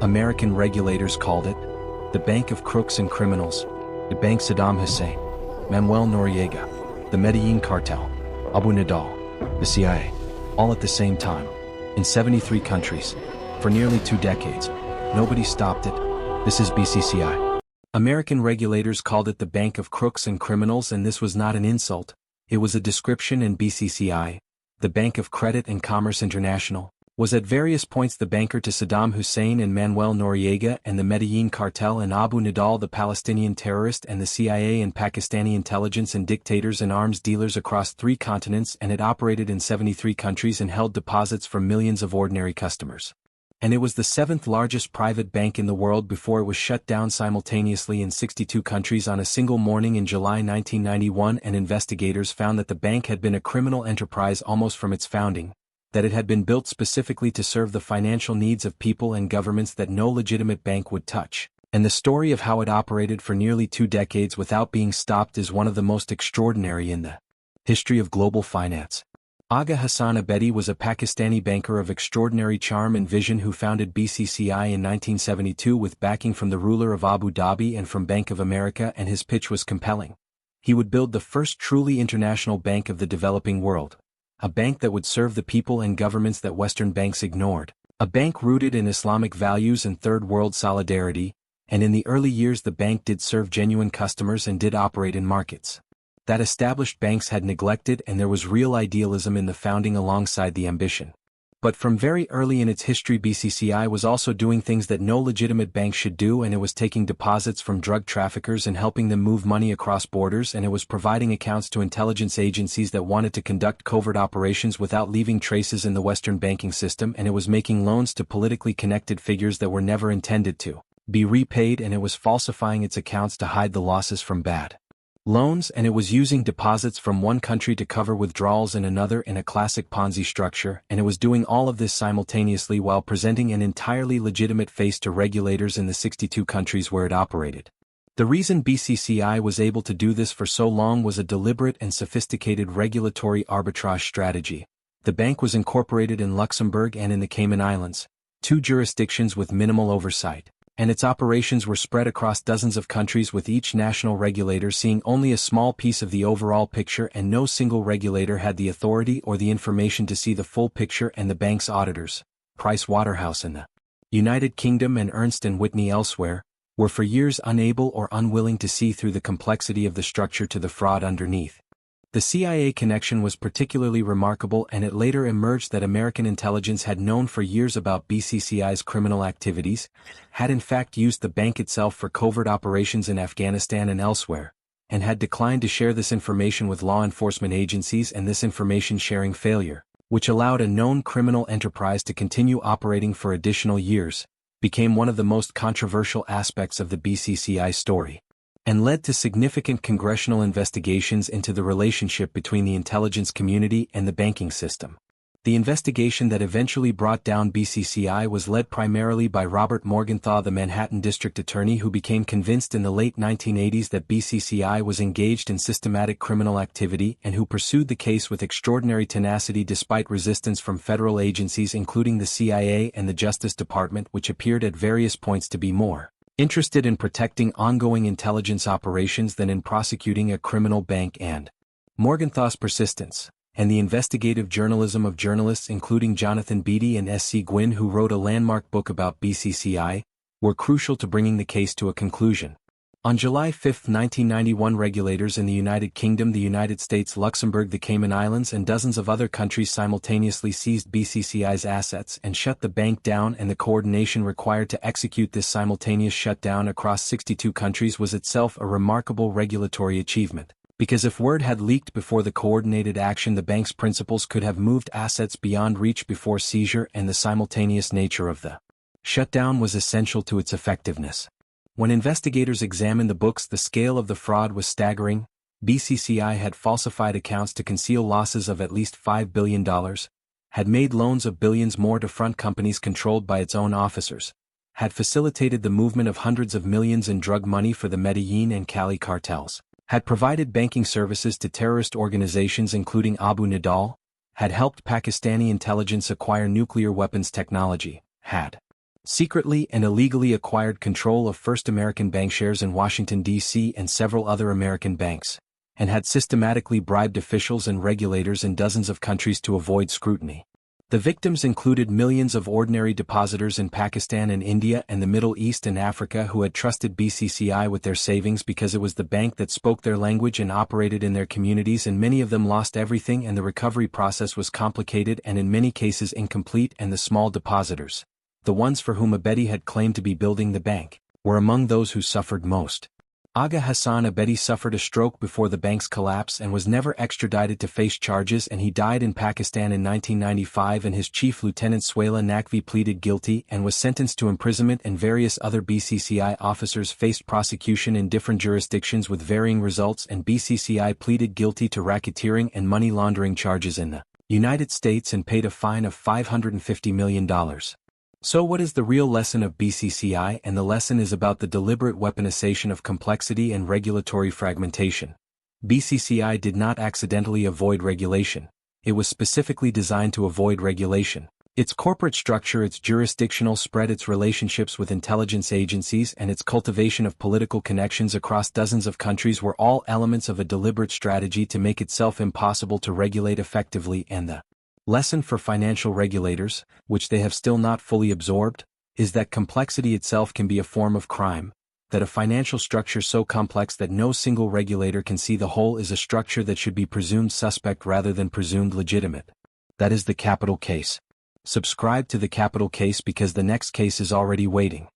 American regulators called it the Bank of Crooks and Criminals. It banked Saddam Hussein, Manuel Noriega, the Medellin Cartel, Abu Nidal, the CIA, all at the same time, in 73 countries, for nearly 2 decades. Nobody stopped it. This is BCCI. American regulators called it the Bank of Crooks and Criminals, and this was not an insult. It was a description, and BCCI, the Bank of Credit and Commerce International, was at various points the banker to Saddam Hussein and Manuel Noriega and the Medellin cartel and Abu Nidal, the Palestinian terrorist, and the CIA and Pakistani intelligence and dictators and arms dealers across 3 continents, and it operated in 73 countries and held deposits from millions of ordinary customers. And it was the 7th largest private bank in the world before it was shut down simultaneously in 62 countries on a single morning in July 1991, and investigators found that the bank had been a criminal enterprise almost from its founding, that it had been built specifically to serve the financial needs of people and governments that no legitimate bank would touch. And the story of how it operated for nearly 2 decades without being stopped is one of the most extraordinary in the history of global finance. Agha Hasan Abedi was a Pakistani banker of extraordinary charm and vision who founded BCCI in 1972 with backing from the ruler of Abu Dhabi and from Bank of America, and his pitch was compelling. He would build the first truly international bank of the developing world. A bank that would serve the people and governments that Western banks ignored. A bank rooted in Islamic values and Third World solidarity, and in the early years the bank did serve genuine customers and did operate in markets that established banks had neglected, and there was real idealism in the founding alongside the ambition. But from very early in its history, BCCI was also doing things that no legitimate bank should do, and it was taking deposits from drug traffickers and helping them move money across borders, and it was providing accounts to intelligence agencies that wanted to conduct covert operations without leaving traces in the Western banking system, and it was making loans to politically connected figures that were never intended to be repaid, and it was falsifying its accounts to hide the losses from bad loans, and it was using deposits from one country to cover withdrawals in another in a classic Ponzi structure, and it was doing all of this simultaneously while presenting an entirely legitimate face to regulators in the 62 countries where it operated. The reason BCCI was able to do this for so long was a deliberate and sophisticated regulatory arbitrage strategy. The bank was incorporated in Luxembourg and in the Cayman Islands, 2 jurisdictions with minimal oversight, and its operations were spread across dozens of countries, with each national regulator seeing only a small piece of the overall picture, and no single regulator had the authority or the information to see the full picture. And the bank's auditors, Price Waterhouse in the United Kingdom and Ernst & Whitney elsewhere, were for years unable or unwilling to see through the complexity of the structure to the fraud underneath. The CIA connection was particularly remarkable, and it later emerged that American intelligence had known for years about BCCI's criminal activities, had in fact used the bank itself for covert operations in Afghanistan and elsewhere, and had declined to share this information with law enforcement agencies, and this information sharing failure, which allowed a known criminal enterprise to continue operating for additional years, became one of the most controversial aspects of the BCCI story, and led to significant congressional investigations into the relationship between the intelligence community and the banking system. The investigation that eventually brought down BCCI was led primarily by Robert Morgenthau, the Manhattan District Attorney, who became convinced in the late 1980s that BCCI was engaged in systematic criminal activity, and who pursued the case with extraordinary tenacity despite resistance from federal agencies including the CIA and the Justice Department, which appeared at various points to be more interested in protecting ongoing intelligence operations than in prosecuting a criminal bank. And Morgenthau's persistence, and the investigative journalism of journalists including Jonathan Beatty and S.C. Gwynn, who wrote a landmark book about BCCI, were crucial to bringing the case to a conclusion. On July 5, 1991, regulators in the United Kingdom, the United States, Luxembourg, the Cayman Islands, and dozens of other countries simultaneously seized BCCI's assets and shut the bank down, and the coordination required to execute this simultaneous shutdown across 62 countries was itself a remarkable regulatory achievement. Because if word had leaked before the coordinated action, the bank's principals could have moved assets beyond reach before seizure, and the simultaneous nature of the shutdown was essential to its effectiveness. When investigators examined the books, the scale of the fraud was staggering. BCCI had falsified accounts to conceal losses of at least $5 billion, had made loans of billions more to front companies controlled by its own officers, had facilitated the movement of hundreds of millions in drug money for the Medellin and Cali cartels, had provided banking services to terrorist organizations including Abu Nidal, had helped Pakistani intelligence acquire nuclear weapons technology, had secretly and illegally acquired control of First American Bank shares in Washington, D.C. and several other American banks, and had systematically bribed officials and regulators in dozens of countries to avoid scrutiny. The victims included millions of ordinary depositors in Pakistan and India and the Middle East and Africa who had trusted BCCI with their savings because it was the bank that spoke their language and operated in their communities, and many of them lost everything, and the recovery process was complicated and in many cases incomplete, and the small depositors, the ones for whom Abedi had claimed to be building the bank, were among those who suffered most. Agha Hasan Abedi suffered a stroke before the bank's collapse and was never extradited to face charges, and he died in Pakistan in 1995, and his chief lieutenant Suela Naqvi pleaded guilty and was sentenced to imprisonment, and various other BCCI officers faced prosecution in different jurisdictions with varying results, and BCCI pleaded guilty to racketeering and money laundering charges in the United States and paid a fine of $550 million. So what is the real lesson of BCCI? And the lesson is about the deliberate weaponization of complexity and regulatory fragmentation. BCCI did not accidentally avoid regulation. It was specifically designed to avoid regulation. Its corporate structure, its jurisdictional spread, its relationships with intelligence agencies, and its cultivation of political connections across dozens of countries were all elements of a deliberate strategy to make itself impossible to regulate effectively, and the lesson for financial regulators, which they have still not fully absorbed, is that complexity itself can be a form of crime, that a financial structure so complex that no single regulator can see the whole is a structure that should be presumed suspect rather than presumed legitimate. That is the capital case. Subscribe to the capital case because the next case is already waiting.